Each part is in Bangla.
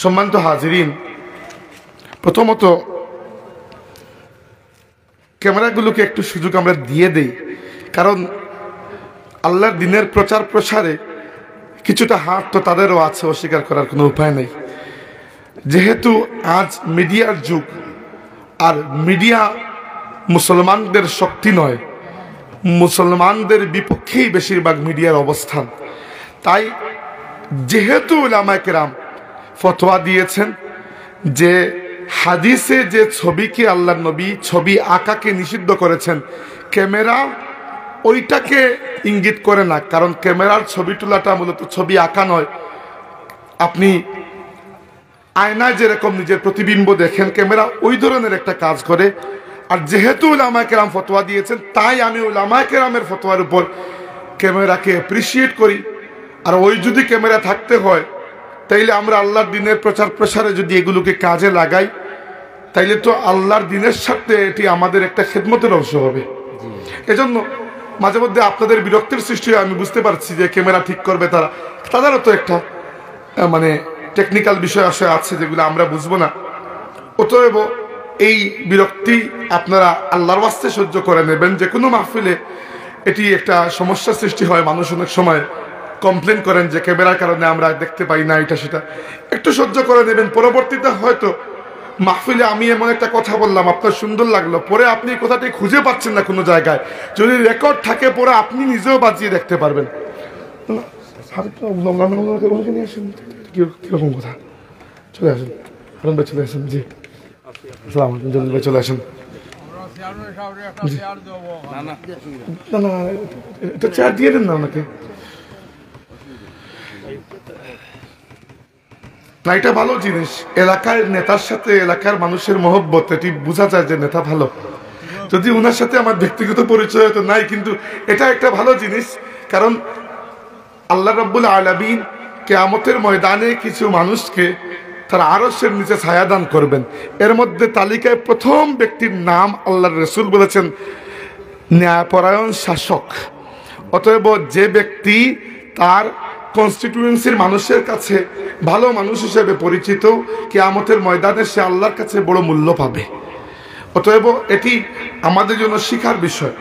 সম্মানিত হাজিরিন, প্রথমত ক্যামেরাগুলোকে একটু সুযোগ আমরা দিয়ে দেই, কারণ আল্লাহর দিনের প্রচার প্রসারে কিছুটা হাত তো তাদেরও আছে, অস্বীকার করার কোনো উপায় নেই। যেহেতু আজ মিডিয়ার যুগ, আর মিডিয়া মুসলমানদের শক্তি নয়, মুসলমানদের বিপক্ষেই বেশিরভাগ মিডিয়ার অবস্থান। তাই যেহেতু উলামায়ে কেরাম ফতোয়া দিয়েছেন যে হাদিসে যে ছবিকে আল্লাহর নবী ছবি আঁকাকে নিষিদ্ধ করেছেন, ক্যামেরা ওইটাকে ইঙ্গিত করে না, কারণ ক্যামেরার ছবি তোলাটা মূলত ছবি আঁকা নয়। আপনি আয়নায় যেরকম নিজের প্রতিবিম্ব দেখেন, ক্যামেরা ওই ধরনের একটা কাজ করে। আর যেহেতু উলামায়ে কেরাম ফতোয়া দিয়েছেন, তাই আমি উলামায়ে কেরামের ফতোয়ার উপর ক্যামেরাকে অ্যাপ্রিসিয়েট করি। আর ওই যদি ক্যামেরা থাকতে হয়, তাইলে আমরা আল্লাহর দিনের প্রচার প্রসারে যদি এগুলোকে কাজে লাগাই, তাইলে তো আল্লাহর দিনের সাথে এটি আমাদের একটা খেদমতের অংশ হবে। এজন্য মাঝে মধ্যে আপনাদের বিরক্তির সৃষ্টি হয়, আমি বুঝতে পারছি যে ক্যামেরা ঠিক করবে তাদেরও তো একটা মানে টেকনিক্যাল বিষয় আছে যেগুলো আমরা বুঝবো না। অতএব এই বিরক্তি আপনারা আল্লাহর ওয়াস্তে সহ্য করে নেবেন। যে কোনো মাহফিলে এটি একটা সমস্যার সৃষ্টি হয়, মানুষ অনেক সময় কমপ্লেন করেন যে ক্যামেরার কারণে আমরা দেখতে পাই না, এটা সেটা একটু সহ্য করে নেবেন। পরবর্তীতে হয়তো মাহফিলে আমি এমন একটা কথা বললাম, আপনার সুন্দর লাগলো, পরে আপনি কথাটি খুঁজে পাচ্ছেন না কোনো জায়গায়, যদি রেকর্ড থাকে পরে আপনি নিজেও বাজিয়ে দেখতে পারবেন। কিরকম কথা, চলে আসেন হারুন ভাই, চলে আসেন। জি আসসালাম আলাইকুম, জলিল ভাই চলে আসেন। না না, এটা চেয়ার দিয়ে দেন না ওনাকে। না, এটা ভালো জিনিস, এলাকার নেতার সাথে এলাকার মানুষের মহব্বত, এটি বোঝা যায় যে নেতা ভালো। যদি ওনার সাথে আমার ব্যক্তিগত পরিচয় হয়তো নাই, কিন্তু এটা একটা ভালো জিনিস, কারণ আল্লাহ রাব্বুল আলামিন কিয়ামতের ময়দানে কিছু মানুষকে তার আরশের নিচে ছায়াদান করবেন। এর মধ্যে তালিকায় প্রথম ব্যক্তির নাম আল্লাহর রাসূল বলেছেন ন্যায়পরায়ণ শাসক। অতএব যে ব্যক্তি তার কনস্টিটিউয়েন্সির মানুষের কাছে ভালো মানুষ হিসেবে পরিচিত, কিয়ামতের ময়দানে সে আল্লাহর কাছে বড় মূল্য পাবে। অতএব এটি আমাদের জন্য শিখার বিষয়।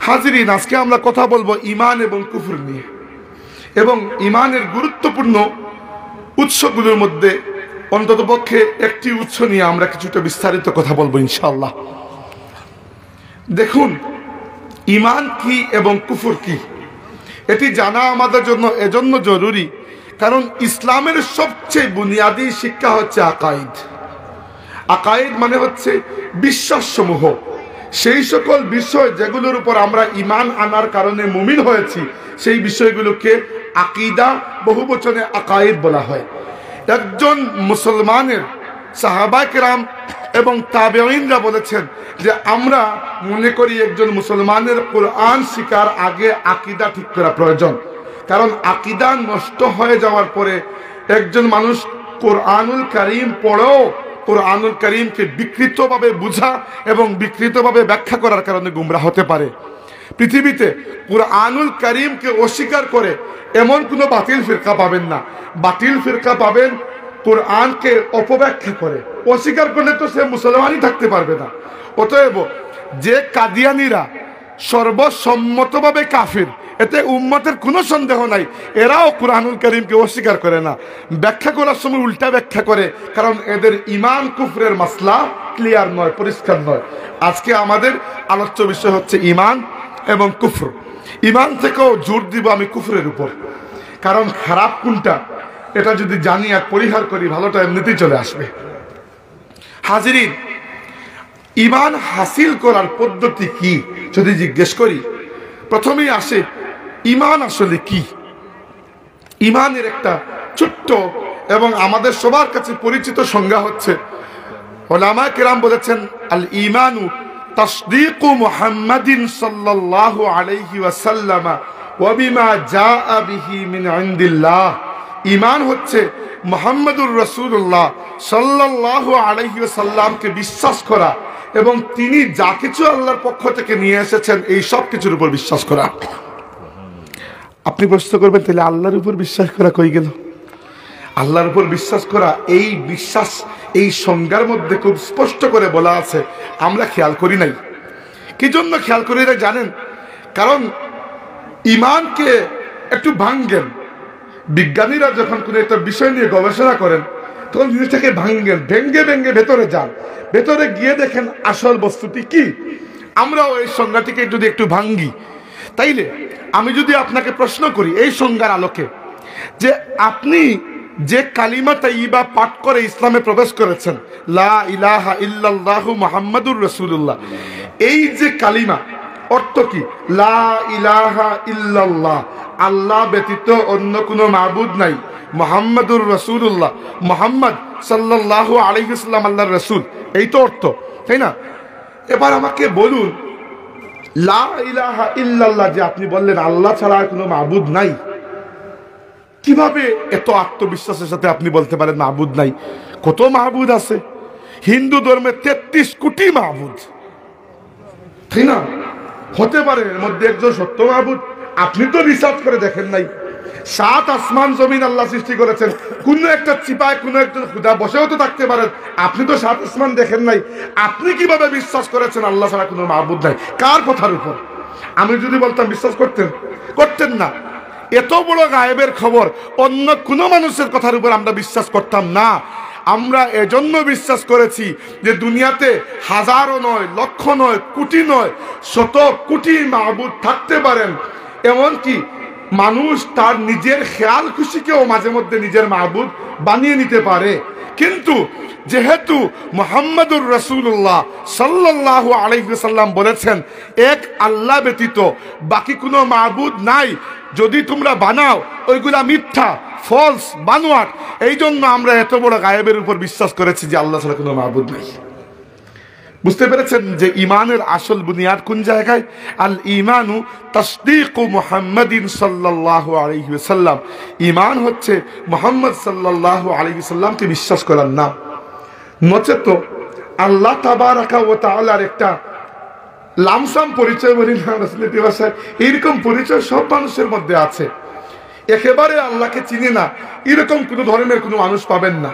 হাজিরিন, আজকে আমরা কথা বলবো ঈমান এবং কুফর নিয়ে, এবং ঈমানের গুরুত্বপূর্ণ উৎসগুলোর মধ্যে অন্ততপক্ষে একটি উৎস নিয়ে আমরা কিছুটা বিস্তারিত কথা বলবো ইনশাআল্লাহ। দেখুন, ঈমান কি এবং কুফর কি, এটি জানা আমাদের জন্য এজন্য জরুরি, কারণ ইসলামের সবচেয়ে বুনিয়াদী শিক্ষা হচ্ছে আকাইদ। আকাইদ মানে হচ্ছে বিশ্বাসসমূহ, সেই সকল বিষয় যেগুলোর উপর আমরা ঈমান আনার কারণে মুমিন হয়েছি, সেই বিষয়গুলোকে আকীদা, বহুবচনে আকাইদ বলা হয়। একজন মুসলমানের সাহাবায়ে কেরাম এবং তাবেঈনরা বলেছেন যে আমরা মনে করি একজন মুসলমানের কোরআন শিখার আগে আকীদা ঠিক করা প্রয়োজন, কারণ আকীদা নষ্ট হয়ে যাওয়ার পরে একজন মানুষ কোরআনুল কারীম পড়েও কোরআনুল কারীমকে বিকৃতভাবে বুঝা এবং বিকৃতভাবে ব্যাখ্যা করার কারণে গুমরাহ হতে পারে। পৃথিবীতে কোরআনুল কারীমকে অস্বীকার করে এমন কোনো বাতিল ফিরকা পাবেন না। বাতিল ফিরকা পাবেন কোরআনকে অপব্যাখ্যা করে, অস্বীকার করলে তো সে মুসলমানই থাকতে পারবে না। অতএব যে কাদিয়ানীরা সর্বসম্মতভাবে কাফির, এতে উম্মতের কোনো সন্দেহ নাই, এরাও কোরআনুল কারীমকে অস্বীকার করে না, ব্যাখ্যা করার সময় উল্টা ব্যাখ্যা করে, কারণ এদের ঈমান কুফরের মাসলা ক্লিয়ার নয়, পরিষ্কার নয়। আজকে আমাদের আলোচ্য বিষয় হচ্ছে ঈমান এবং কুফর। ঈমান থেকেও জোর দিব আমি কুফরের উপর, কারণ খারাপ কোনটা এটা যদি জানি আর পরিহার করি, ভালোটা এমনিতেই চলে আসবে। হাজিরিন, ঈমান হাসিল করার পদ্ধতি কি যদি জিজ্ঞেস করি, প্রথমেই আসে ঈমান আসলে কি। ঈমানের একটা ছোট্ট এবং আমাদের সবার কাছে পরিচিত সংজ্ঞা হচ্ছে, উলামায়ে কেরাম বলেছেন আল ঈমানু তাসদীকু মুহাম্মাদিন সাল্লাল্লাহু আলাইহি ওয়াসাল্লাম ওয়া বিমা জাআ বিহি মিন ইনদিল্লাহ। ঈমান হচ্ছে মুহাম্মদুর রাসূলুল্লাহ সাল্লাল্লাহু আলাইহি ওয়াসাল্লামকে বিশ্বাস করা এবং তিনি যা কিছু আল্লাহর পক্ষ থেকে নিয়ে এসেছেন এই সব কিছুর উপর বিশ্বাস করা। আপনি প্রশ্ন করবেন, তাহলে আল্লাহর উপর বিশ্বাস করা কই গেল? আল্লাহর উপর বিশ্বাস করা, এই বিশ্বাস এই সংজ্ঞার মধ্যে খুব স্পষ্ট করে বলা আছে, আমরা খেয়াল করি নাই। কি জন্য খেয়াল করি না জানেন? কারণ ইমানকে একটু ভাঙ্গেন, বিজ্ঞানীরা যখন কোনো একটা বিষয় নিয়ে গবেষণা করেন তখন জিনিসটাকে ভাঙ্গেন, ভেঙ্গে ভেঙ্গে ভেতরে যান, ভেতরে গিয়ে দেখেন আসল বস্তুটি কি। আমরাও এই সংজ্ঞাটিকে যদি একটু ভাঙ্গি, তাইলে আমি যদি আপনাকে প্রশ্ন করি এই সংজ্ঞার আলোকে, যে আপনি যে কালিমা তাইয়্যিবা পাঠ করে ইসলামে প্রবেশ করেছেন, লা ইলাহা ইল্লাল্লাহু মুহাম্মাদুর রাসূলুল্লাহ, এই যে কালিমা অর্থ কি? লা ইলাহা ইল্লাল্লাহ, আল্লাহ ব্যতীত অন্য কোনো মাবুদ নাই, মুহাম্মাদুর রাসূলুল্লাহ, মুহাম্মদ সাল্লাল্লাহু আলাইহি ওয়াসাল্লাম আল্লাহর রাসূল, এই তো অর্থ, তাই না? এবার আমাকে বলুন, লা ইলাহা ইল্লাল্লাহ যে আপনি বললেন আল্লাহ ছাড়া আর কোনো মাবুদ নাই, কিভাবে এত আত্মবিশ্বাসের সাথে আপনি বলতে পারেন মাবুদ নাই? কত মাবুদ আছে? হিন্দু ধর্মে 33 কোটি মাবুদ, তাই না? হতে পারে এর মধ্যে একজন সত্য মাবুদ। আপনি তো রিসার্চ করে দেখেন নাই। 7 আসমান জমিন আল্লাহ সৃষ্টি করেছেন, কোন একটা চিপায় কোন একজন খুদা বসেও তো থাকতে পারেন। আপনি তো 7 আসমান দেখেন নাই, আপনি কিভাবে বিশ্বাস করেছেন আল্লাহ ছাড়া কোনো মাবুদ নাই? কার কথার উপর? আমি যদি বলতাম বিশ্বাস করতেন না। এত বড় গায়েবের খবর অন্য কোনো মানুষের কথার উপর আমরা বিশ্বাস করতাম না। আমরা এজন্য বিশ্বাস করেছি যে দুনিয়াতে হাজারো নয়, লক্ষ নয়, কোটি নয়, শত কোটি মাবুদ থাকতে পারেন। এমনকি মানুষ তার নিজের খেয়াল খুশিকেও মাঝে মধ্যে নিজের মাবুদ বানিয়ে নিতে পারে। কিন্তু যেহেতু মুহাম্মাদুর রাসূলুল্লাহ সাল্লাল্লাহু আলাইহি ওয়াসাল্লাম বলেছেন এক আল্লাহ ব্যতীত বাকি কোনো মাবুদ নাই, যদি তোমরা বানাও ওইগুলা মিথ্যা, ফলস, বানোয়াট। এই জন্য আমরা এত বড় গায়েবের উপর বিশ্বাস করেছি যে আল্লাহ ছাড়া কোনো মাবুদ নাই। বুঝতে পেরেছেন যে ইমানের আসল বুনিয়াদ কোন জায়গায়? আল ইমানু তাসদীকু মুহাম্মাদিন সাল্লাল্লাহু আলাইহি ওয়াসাল্লাম। ইমান হচ্ছে মুহাম্মদ সাল্লাল্লাহু আলাইহি ওয়াসাল্লামকে বিশ্বাস করার নাম। নচেত আল্লাহ তাবারাকা ওয়া তাআলার একটা লামসাম পরিচয় বলি না রাসূলের ভাষায়, এরকম পরিচয় সব মানুষের মধ্যে আছে। একেবারে আল্লাহকে চিনে না এরকম কোনো ধর্মের কোনো মানুষ পাবেন না।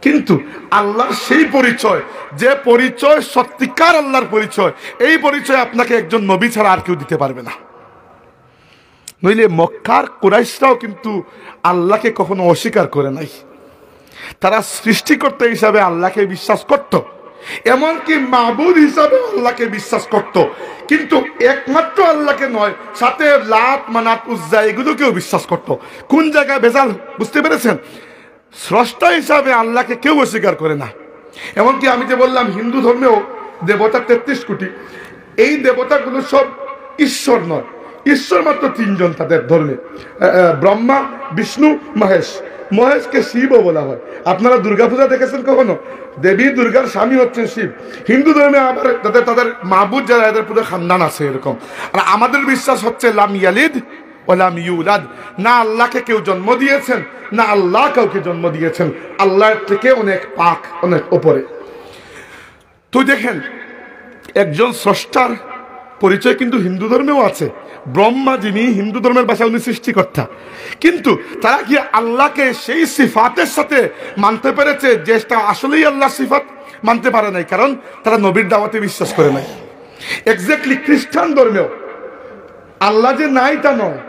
কিন্তু আল্লাহর সেই পরিচয়, যে পরিচয় সত্যিকার আল্লাহর পরিচয়, এই পরিচয় আপনাকে একজন নবী ছাড়া আর কেউ দিতে পারবে না। নইলে মক্কার কুরাইশরাও কিন্তু আল্লাহকে কখনো অস্বীকার করে নাই। তারা সৃষ্টিকর্তা হিসাবে আল্লাহকে বিশ্বাস করত, এমনকি মাবুদ হিসাবে আল্লাহকে বিশ্বাস করত, কিন্তু একমাত্র আল্লাহকে নয়, সাথে লাত, মানাত, উজ্জা এগুলোকেও বিশ্বাস করত। কোন জায়গায় ভেজাল? বুঝতে পেরেছেন? স্রষ্টা হিসাবে আল্লাহকে কেউ অস্বীকার করে না। এমনকি আমি যে বললাম হিন্দু ধর্মেও দেবতা 33 কোটি, এই দেবতাগুলো সব ঈশ্বর নয়, ঈশ্বর মাত্র 3 জন তাদের ধর্মে, ব্রহ্মা, বিষ্ণু, মহেশ। মহেশকে শিবও বলা হয়। আপনারা দুর্গাপূজা দেখেছেন কখনো? দেবী দুর্গার স্বামী হচ্ছেন শিব। হিন্দু ধর্মে আবার তাদের মাবুদ যারা, এদের পুরো খানদান আছে এরকম। আর আমাদের বিশ্বাস হচ্ছে লাম ইয়ালিদ ওয়া লাম ইউলাদ, না আল্লাহকে কেউ জন্ম দিয়েছেন, না আল্লাহ কাউকে জন্ম দিয়েছেন। আল্লাহর থেকে অনেক পাক, অনেক উপরে। তো দেখেন, একজন স্রষ্টার পরিচয় কিন্তু হিন্দু ধর্মেও আছে। ব্রহ্মা যিনি হিন্দু ধর্মের ভাষায় উনি সৃষ্টিকর্তা, কিন্তু তারা কি আল্লাহকে সেই সিফাতের সাথে মানতে পেরেছে যেটা আসলেই আল্লাহ সিফাত? মানতে পারে নাই, কারণ তারা নবীর দাওয়াতে বিশ্বাস করে নাই। এক্স্যাক্টলি খ্রিস্টান ধর্মেও আল্লাহ যে নাই তা নয়,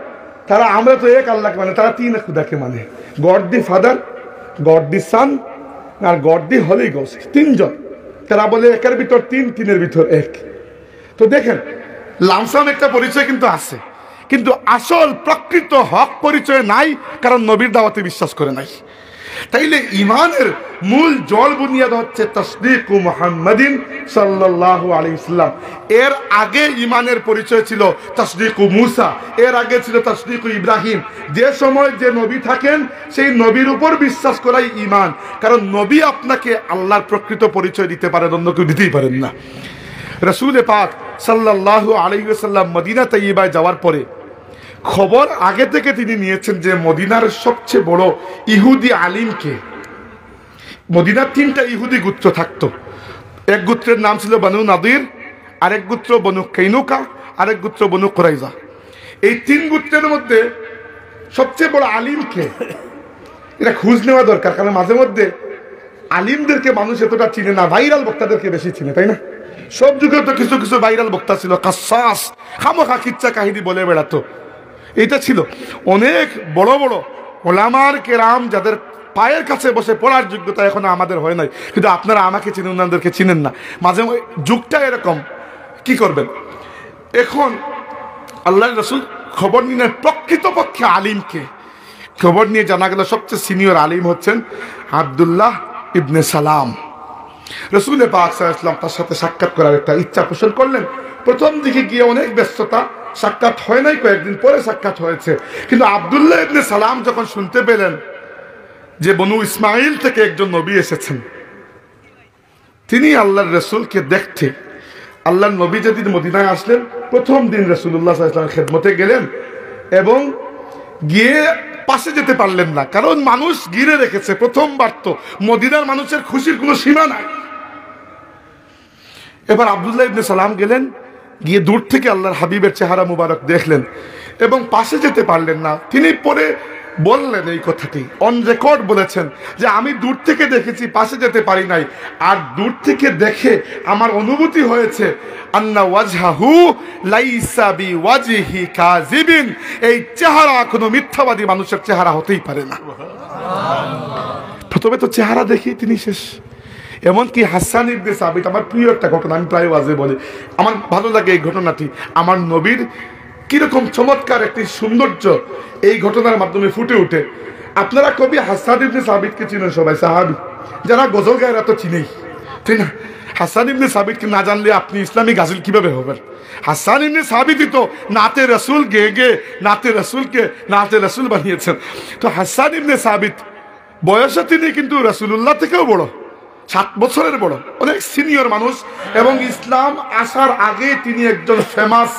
তারা আমরা তো এক আল্লাহকে মানে, তারা 3 খুদাকে মানে, God the Father, God the Son আর গড দি হোলি গোস্ট। 3 জন। তারা বলে একের ভিতর 3, 3-এর ভিতর 1। তো দেখেন, লামসাম একটা পরিচয় কিন্তু আছে, কিন্তু আসল প্রকৃত হক পরিচয় নাই, কারণ নবীর দাওয়াতে বিশ্বাস করে নাই। তাইলে ইমানের মূল জল বুনিয়াদ হচ্ছে তাসদীকু মুহাম্মাদিন সাল্লাল্লাহু আলাইহি ওয়াসাল্লাম। এর আগে ইমানের পরিচয় ছিল তাসদীকু মুসা, এর আগে ছিল তাসদীকু ইব্রাহিম। যে সময় যে নবী থাকেন সেই নবীর উপর বিশ্বাস করাই ইমান, কারণ নবী আপনাকে আল্লাহর প্রকৃত পরিচয় দিতে পারেন, অন্য কেউ দিতেই পারেন না। রাসূল পাক সাল্লাল্লাহু আলাইহি ওয়াসাল্লাম মদিনা তাইয়্যিবায় যাওয়ার পরে খবর আগে থেকে তিনি নিয়েছেন যে মদিনার সবচেয়ে বড় ইহুদি আলিমকে। মদিনার 3টা ইহুদি গোত্র থাকতো। এক গোত্রের নাম ছিল বনু নাদির, আরেক গোত্র বনু কাইনুকা, আরেক গোত্র বনু কুরাইজা। এই 3 গোত্রের মধ্যে সবচেয়ে বড় আলিমকে, এটা খোঁজ নেওয়া দরকার, কারণ মাঝে মধ্যে আলিমদেরকে মানুষ এতটা চিনে না, ভাইরাল বক্তাদেরকে বেশি চিনে, তাই না? সব যুগে তো কিছু কিছু ভাইরাল বক্তা ছিল, কাসাস খামোখা কিচ্ছা কাহিনী বলে বেড়াতো, এটা ছিল। অনেক বড় বড় ওলামার কেরাম যাদের পায়ের কাছে বসে পড়ার যোগ্যতা এখনো আমাদের হয় নাই, কিন্তু আপনারা আমাকে চিনেন, ওনাদেরকে চিনেন না। মাঝে যুগটা এরকম, কি করবেন? এখন আল্লাহ রসুল খবর নিলেন প্রকৃতপক্ষে আলিমকে। খবর নিয়ে জানা গেল সবচেয়ে সিনিয়র আলিম হচ্ছেন আব্দুল্লাহ ইবনে সালাম। রসুল পাক সাল্লাল্লাহু আলাইহি ওয়াসাল্লাম তার সাথে সাক্ষাৎ করার একটা ইচ্ছা পোষণ করলেন। প্রথম দিকে গিয়ে অনেক ব্যস্ততা, সাক্ষাৎ হয় নাই, কয়েকদিন পরে সাক্ষাৎ হয়েছে। কিন্তু আব্দুল্লাহ ইবনে সালাম যখন শুনতে পেলেন যে বনু ইসমাইল থেকে একজন নবী এসেছেন, তিনি আল্লাহর রসুলকে দেখতে, আল্লাহর নবী যেদিন মদিনায় আসলেন প্রথম দিন রাসূলুল্লাহ সাল্লাল্লাহু আলাইহি ওয়াসাল্লামের খেদমতে গেলেন এবং গিয়ে পাশে যেতে পারলেন না, কারণ মানুষ ঘিরে রেখেছে। প্রথমবার তো মদিনার মানুষের খুশির কোনো সীমা নাই। এবার আব্দুল্লাহ ইবনে সালাম গেলেন, গিয়ে দূর থেকে আল্লাহর হাবিবের চেহারা মুবারক দেখলেন এবং পাশে যেতে পারলেন না। তিনি পরে বললেন এই কথাটি, অন রেকর্ড বলেছেন যে আমি দূর থেকে দেখেছি, পাশে যেতে পারি নাই, আর দূর থেকে দেখে আমার অনুভূতি হয়েছে আন্না ওয়াজহাহু লাইসা বিওয়াজহি কাযিবিন, এই চেহারা কোনো মিথ্যাবাদী মানুষের চেহারা হতেই পারে না। প্রথমে তো চেহারা দেখি তিনি শেষ। এমনকি হাসান ইবনে সাবিত, আমার প্রিয় একটা ঘটনা, আমি প্রায় ওয়াজে বলি, আমার ভালো লাগে এই ঘটনাটি। আমার নবীর কিরকম চমৎকার একটি সৌন্দর্য এই ঘটনার মাধ্যমে ফুটে উঠে। আপনারা কবি হাসান ইবনে সাবিতকে চিনেন সবাই, সাহাবী, যারা গজল গায়েরা তো চিনেই, তাই না? হাসান ইবনে সাবিতকে না জানলে আপনি ইসলামী গাজিল কিভাবে হবেন? হাসান ইবনে সাবিতই তো নাতে রসুল গেয়ে গেয়ে নাতে রসুলকে নাতে রসুল বানিয়েছেন। তো হাসান ইবনে সাবিত বয়সে তিনি কিন্তু রাসূলুল্লাহ থেকেও বড়, 7 বছরের বড়, অনেক সিনিয়র মানুষ। এবং ইসলাম আসার আগে তিনি একজন ফেমাস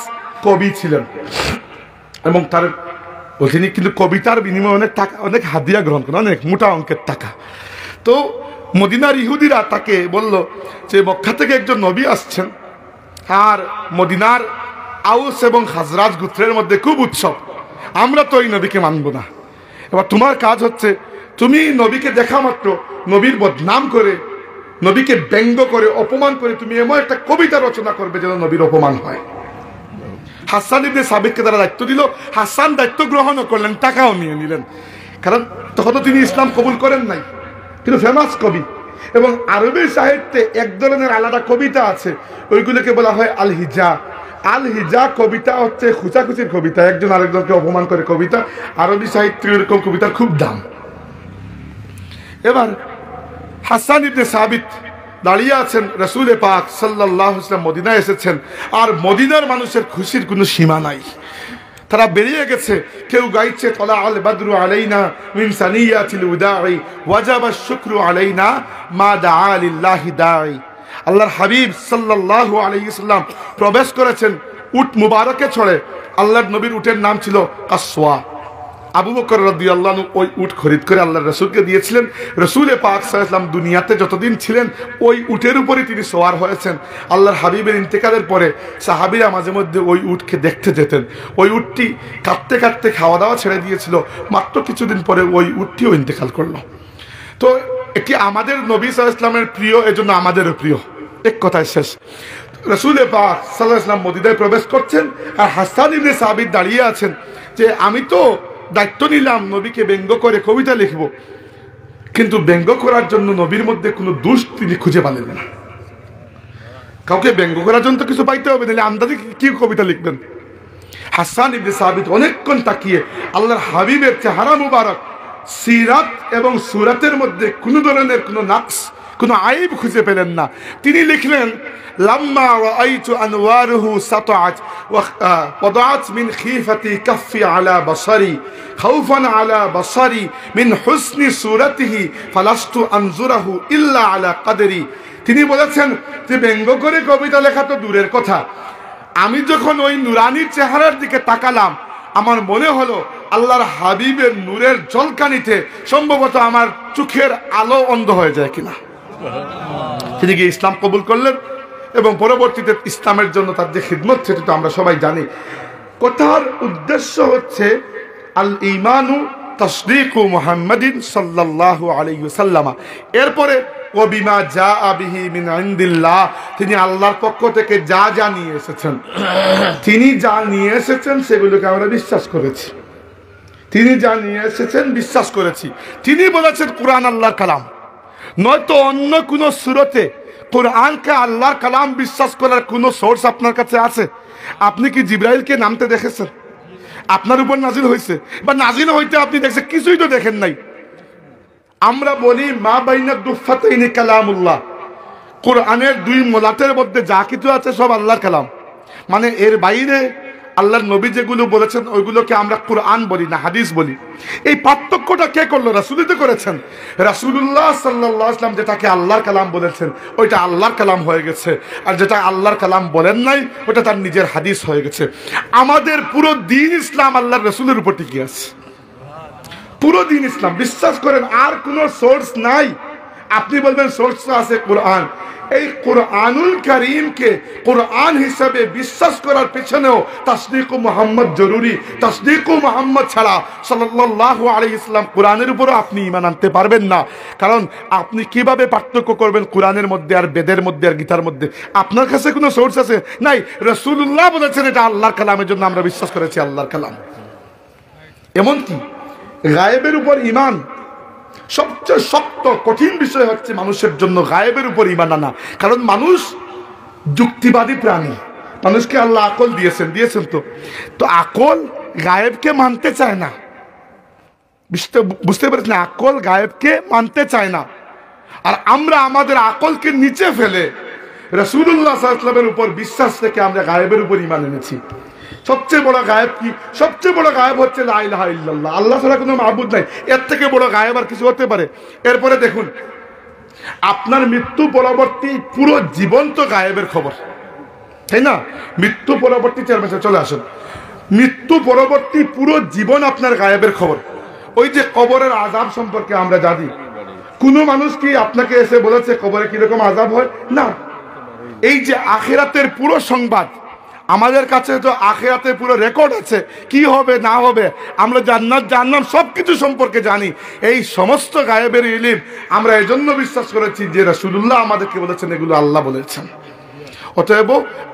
কবি ছিলেন এবং তার তিনি কিন্তু কবিতার বিনিময়ে অনেক টাকা, অনেক হাদিয়া গ্রহণ করেন, অনেক মোটা অঙ্কের টাকা। তো মদিনার ইহুদিরা তাকে বলল যে মক্কা থেকে একজন নবী আসছেন, আর মদিনার আউস এবং খাজরাজ গোত্রের মধ্যে খুব উৎসব, আমরা তো এই নবীকে মানব না। এবার তোমার কাজ হচ্ছে তুমি নবীকে দেখা মাত্র নবীর বদনাম করে, নবীকে ব্যঙ্গ করে, অপমান করে তুমি এমন একটা কবিতা রচনা করবে যেন নবীর অপমান হয়। হাসান ইবনে সাবিতকে তারা দায়িত্ব দিল, হাসান দায়িত্ব গ্রহণও করলেন, টাকাও নিয়ে নিলেন, কারণ তখন তো তিনি ইসলাম কবুল করেন নাই, কিন্তু ফেমাস কবি। এবং আরবি সাহিত্যে এক ধরনের আলাদা কবিতা আছে, ওইগুলোকে বলা হয় আল হিজা। আল হিজা কবিতা হচ্ছে খুচাখুচির কবিতা, একজন আরেকজনকে অপমান করে কবিতা। আরবি সাহিত্যে এরকম কবিতার খুব দাম। এবার হাসান ইবনে সাবিত দাঁড়িয়ে আছেন, রাসূল পাক সাল্লাল্লাহু আলাইহি ওয়াসাল্লাম মদিনায় এসেছেন, আর মদিনার মানুষের খুশির কোনো সীমা নাই। তারা বেরিয়ে গেছে, কেউ গাইছে তলা আল বাদরু আলাইনা মিন সানিয়াতিল উদাই ওয়াজাবা শুকরু আলাইনা মা দাআ লিল্লাহি দাঈ। আল্লাহর হাবিব সাল্লাল্লাহু আলাইহি ওয়াসাল্লাম প্রবেশ করেছেন উট মুবারকে চড়ে। আল্লাহর নবীর উটের নাম ছিল কাসওয়া। আবু বকর রাদিয়াল্লাহু আনহু ওই উট খরিদ করে আল্লাহর রাসূলকে দিয়েছিলেন। রাসূল পাক সাল্লাল্লাহু আলাইহি ওয়াসাল্লাম দুনিয়াতে যতদিন ছিলেন ওই উটের উপরে তিনি সওয়ার হয়েছেন। আল্লাহর হাবিবের ইন্তেকালের পরে সাহাবীরা মাঝে মধ্যে ওই উটকে দেখতে যেতেন। ওই উটটি কাঁদতে কাঁদতে খাওয়া দাওয়া ছেড়ে দিয়েছিল, মাত্র কিছুদিন পরে ওই উটটিও ইন্তেকাল করলো। তো এটি আমাদের নবী সাল্লাল্লাহু আলাইহি ওয়াসাল্লামের প্রিয়, এজন্য আমাদেরও প্রিয়। এক কথায় শেষ, রাসূল পাক সাল্লাল্লাহু আলাইহি ওয়াসাল্লাম মদিনায় প্রবেশ করছেন, আর হাসান ইবনে সাবিত দাঁড়িয়ে আছেন যে আমি তো দায়িত্ব নিলাম নবীকে ব্যঙ্গ করে কবিতা লিখব, কিন্তু ব্যঙ্গ করার জন্য নবীর মধ্যে কোনো দোষ তিনি খুঁজে পেলেন না। কাউকে ব্যঙ্গ করার জন্য তো কিছু পাইতে হবে, নাহলে আন্দাজে কি কবিতা লিখবেন? হাসান ইবনে সাবিত অনেকক্ষণ তাকিয়ে আল্লাহর হাবিবের চেহারা মুবারক, সিরাত এবং সুরাতের মধ্যে কোনো ধরনের কোনো নাকস, কোনো আইব খুঁজে পেলেন না। তিনি লিখলেন লাম্মা রাআইতু আনওয়ারুহু সাতাআত ওয়াদাআত মিন খিফাতি কাফি আলা বসরি খাউফান আলা বসরি মিন হুসনি সূরাতিহি ফালাস্তু আনজুরাহু ইল্লা আলা কদরি। তিনি বলেছেন যে ব্যঙ্গ করে কবিতা লেখা তো দূরের কথা, আমি যখন ওই নুরানির চেহারার দিকে তাকালাম আমার মনে হলো আল্লাহর হাবিবের নূরের ঝলকানিতে সম্ভবত আমার চোখের আলো অন্ধ হয়ে যায় কিনা। তিনি গিয়ে ইসলাম কবুল করলেন এবং পরবর্তীতে ইসলামের জন্য তার যে খিদমত সেটা তো আমরা সবাই জানি। কথার উদ্দেশ্য হচ্ছে আল ঈমানু তাসদীকু মুহাম্মাদিন সাল্লাল্লাহু আলাইহি ওয়াসাল্লাম। এরপরে ওবিমা জাআ বিহি মিন ইনদিল্লাহ, তিনি আল্লাহর পক্ষ থেকে যা যা নিয়ে এসেছেন, তিনি যা নিয়ে এসেছেন সেগুলোকে আমরা বিশ্বাস করেছি। তিনি যা নিয়ে এসেছেন বিশ্বাস করেছি। তিনি বলেছেন কোরআন আল্লাহর কালাম, নয়তো অন্য কোন সূরাতে কোরআনকে আল্লাহর কালাম বিশ্বাস করার কোন সোর্স আপনার কাছে আছে? আপনি কি জিবরাইলকে নামতে দেখেছেন? আপনার উপর নাজিল হয়েছে বা নাজিল হইতে আপনি দেখছেন? কিছুই তো দেখেন নাই। আমরা বলি মা বাইনা দুফাতাইনি কালামুল্লাহ, কোরআনের দুই মোলাটের মধ্যে যা কিছু আছে সব আল্লাহর কালাম। মানে এর বাইরে আল্লাহর নবী যেগুলো বলেছেন ওইগুলোকে আমরা কোরআন বলি না, হাদিস বলি। এই পার্থক্যটা কে করলো? রাসূলই তো করেছেন। রাসূলুল্লাহ সাল্লাল্লাহু আলাইহি ওয়াসাল্লাম যেটাকে আল্লাহর কালাম বলেছেন ওইটা আল্লাহর কালাম হয়ে গেছে, আর যেটা আল্লাহর কালাম বলেন নাই ওটা তার নিজের হাদিস হয়ে গেছে। আমাদের পুরো দ্বীন ইসলাম আল্লাহর রাসূলের উপর টিকে আছে। পুরো দ্বীন ইসলাম বিশ্বাস করেন, আর কোনো সোর্স নাই। আপনি বলবেন সোর্স আছে কোরআন। এই কোরআনুল কারীমকে কোরআন হিসাবে বিশ্বাস করার পেছনেও তাসদীক মুহাম্মদ জরুরি। তাসদীক মুহাম্মদ ছাড়া সাল্লাল্লাহু আলাইহি ওয়াসাল্লাম কোরআনের উপরও আপনি ঈমান আনতে পারবেন না। কারণ আপনি কিভাবে পার্থক্য করবেন কোরআনের মধ্যে আর বেদের মধ্যে আর গীতার মধ্যে? আপনার কাছে কোনো সোর্স আছে? নাই। রাসূলুল্লাহ বলেছেন এটা আল্লাহর কালামের জন্য আমরা বিশ্বাস করেছি আল্লাহর কালাম। এমনকি গায়েবের উপর ঈমান সবচেয়ে শক্ত কঠিন বিষয় হচ্ছে মানুষের জন্য গায়েবের উপর ঈমান আনা। কারণ মানুষ যুক্তিবাদী প্রাণী। মানুষকে আল্লাহ আকল দিয়েছেন তো আকল গায়েবকে মানতে চায় না। বুঝতে পেরেছেন? আকল গায়েবকে মানতে চায় না। আর আমরা আমাদের আকলকে নিচে ফেলে রাসূলুল্লাহ সাল্লাল্লাহু আলাইহি ওয়াসাল্লামের উপর বিশ্বাস থেকে আমরা গায়েবের উপর ঈমান এনেছি। সবচেয়ে বড় গায়েব কি? সবচেয়ে বড় গায়েব হচ্ছে লা ইলাহা ইল্লাল্লাহ, আল্লাহ ছাড়া কোনো মাবুদ নাই। এর থেকে বড় গায়েব আর কিছু হতে পারে? এরপরে দেখুন, আপনার মৃত্যু পরবর্তী পুরো জীবন তো গায়েবের খবর, তাই না? মৃত্যু পরবর্তী চলে আসুন, মৃত্যু পরবর্তী পুরো জীবন আপনার গায়েবের খবর। ওই যে কবরের আযাব সম্পর্কে আমরা জানি, কোনো মানুষ কি আপনাকে এসে বলেছে কবরে কিরকম আযাব হয়? না। এই যে আখিরাতের পুরো সংবাদ, আমাদের কাছে তো আখিরাতের পুরো রেকর্ড আছে, কি হবে না হবে, আমরা জান্নাত জাহান্নাম সবকিছু সম্পর্কে জানি। এই সমস্ত গায়েবের ইলম আমরা এজন্য বিশ্বাস করেছি যে রাসূলুল্লাহ আমাদেরকে বলেছেন, এগুলো আল্লাহ বলেছেন। অতএব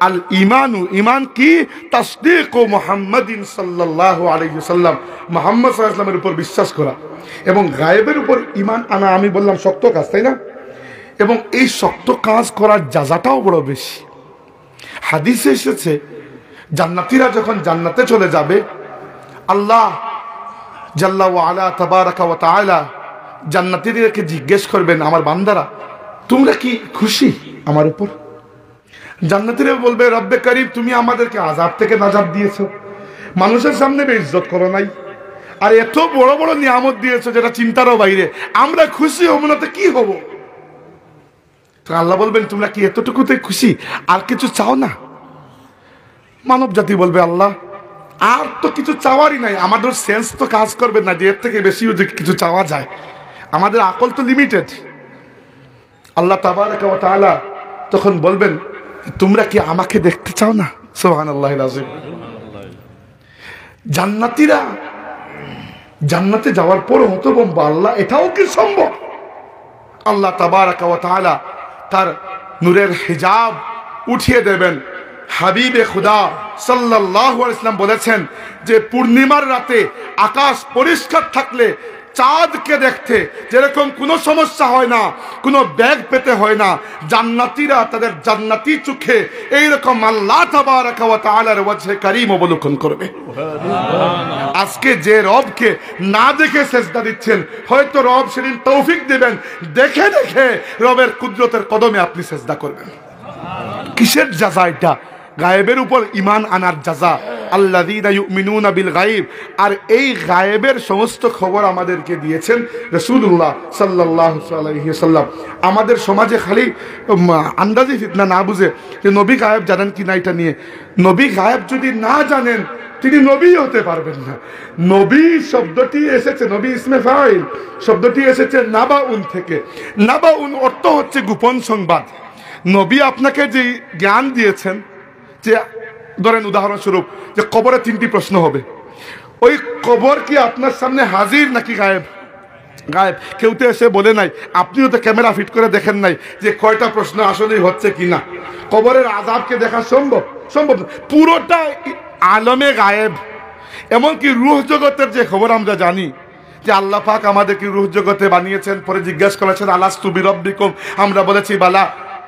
আল ঈমানু, ঈমান কি? তাসদীক মুহাম্মাদিন সাল্লাল্লাহু আলাইহি ওয়াসাল্লাম, মুহাম্মদ সাল্লাল্লাহু আলাইহি ওয়াসাল্লামের উপর বিশ্বাস করা এবং গায়েবের উপর ঈমান আনা। আমি বললাম শক্ত কাজ, তাই না? এবং এই শক্ত কাজ করার জাযাটাও বড় বেশি। হাদিসে এসেছে জান্নাতীরা যখন জান্নাতে চলে যাবে, আল্লাহ জাল্লা ওয়া আলা তাবারাকা ওয়া তাআলা জান্নাতীদেরকে জিজ্ঞেস করবেন, আমার বান্দারা তোমরা কি খুশি আমার উপর? জান্নাতীরা বলবে, রব্বে কারীম তুমি আমাদেরকে আযাব থেকে নাজাত দিয়েছো, মানুষের সামনে বেইজ্জত করো নাই, আর এত বড় বড় নিয়ামত দিয়েছো যেটা চিন্তারও বাইরে, আমরা খুশি হব না তো কি হব? তো আল্লাহ বলবেন, তোমরা কি এতটুকুতে খুশি? আর কিছু চাও না? মানব জাতি বলবে, আল্লাহ আর তো কিছু চাওয়ারই নাই। আমাদের সেন্স তো কাজ করবে না যে এর থেকে বেশি কিছু চাওয়া যায়, আমাদের আকল তো লিমিটেড। আল্লাহ তাবারাকা ওয়া তাআলা তখন বলবেন, তোমরা কি আমাকে দেখতে চাও না? সুবহানাল্লাহিল আযীম। জান্নাতীরা জান্নাতে যাওয়ার পর হতভম্ব, আল্লাহ এটাও কি সম্ভব? আল্লাহ তাবারাকা ওয়া তাআলা তার নূরের হিজাব উঠিয়ে দেবেন। হাবিবে খুদা সাল্লাল্লাহু আলাইহি ওয়াসাল্লাম বলেছেন যে পূর্ণিমার রাতে আকাশ পরিষ্কার থাকলে চাঁদকে দেখতে যেরকম কোনো সমস্যা হয় না, কোনো ব্যাগ পেতে হয় না, জান্নাতীরা তাদের জান্নাতি চোখে এইরকম আল্লাহ তাবারাকা ওয়া তাআলার ওয়াজহে কারীম অবলোকন করবে। আজকে যে রবকে না দেখে সেজদা দিচ্ছেন, হয়তো রব সেদিন তৌফিক দিবেন দেখে দেখে রবের কুদরতের কদমে আপনি সেজদা করবেন। কিসের জাযা এটা? গায়েবের উপর ঈমান আনার জাযা। আল্লাযীনা ইউমিনুনা বিল গায়ব। আর এই গায়েবের সমস্ত খবর আমাদেরকে দিয়েছেন রাসূলুল্লাহ সাল্লাল্লাহু আলাইহি ওয়াসাল্লাম। আমাদের সমাজে খালি আন্দাজি ফিতনা না বুঝে যে নবী গায়েব জানেন কি না, এটা নিয়ে নবী গায়েব যদি না জানেন তিনি নবী হতে পারবেন না। নবী শব্দটি এসেছে, নবী ইসমে ফাইল শব্দটি এসেছে নাবাউন থেকে। নাবাউন অর্থ হচ্ছে গোপন সংবাদ। নবী আপনাকে যে জ্ঞান দিয়েছেন, যে ধরেন উদাহরণস্বরূপ যে কবরে 3টি প্রশ্ন হবে, ওই কবর কি আপনার সামনে হাজির নাকি গায়েব? গায়েব। কেউ তো এসে বলে নাই, আপনিও তো ক্যামেরা ফিট করে দেখেন নাই যে কয়টা প্রশ্ন আসলেই হচ্ছে কিনা। কবরের আযাবকে দেখা সম্ভব? সম্ভব না। পুরোটা আলমে গায়েব। এমনকি রূহ জগতের যে খবর আমরা জানি যে আল্লাহ পাক আমাদেরকে রূহ জগতে বানিয়েছেন, পরে জিজ্ঞাসা করেছেন আলাস্তু বিরব্বিকুম, আমরা বলেছি বালা।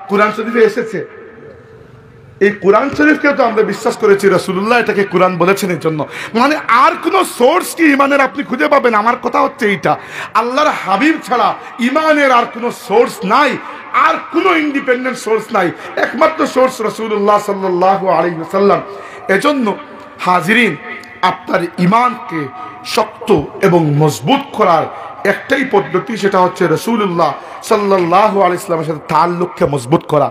কোরআন শরীফে এসেছে। এই কোরআন শরীফকে তো আমরা বিশ্বাস করেছি, রাসূলুল্লাহ এটাকে কোরআন বলেছেন এর জন্য। মানে আর কোন সোর্স কি ইমানের আপনি খুঁজে পাবেন? আমার কথা হচ্ছে এইটা, আল্লাহর হাবিব ছাড়া ইমানের আর কোনো সোর্স নাই, আর কোনো ইন্ডিপেন্ডেন্ট সোর্স নাই, একমাত্র সোর্স রাসূলুল্লাহ সাল্লাল্লাহু আলাইহি ওয়াসাল্লাম। এজন্য হাজিরিন, আপনার ইমানকে শক্ত এবং মজবুত করার একটাই পদ্ধতি, সেটা হচ্ছে রাসূলুল্লাহ সাল্লাল্লাহু আলাইহি ওয়াসাল্লামের সাথে তাআল্লুককে মজবুত করা।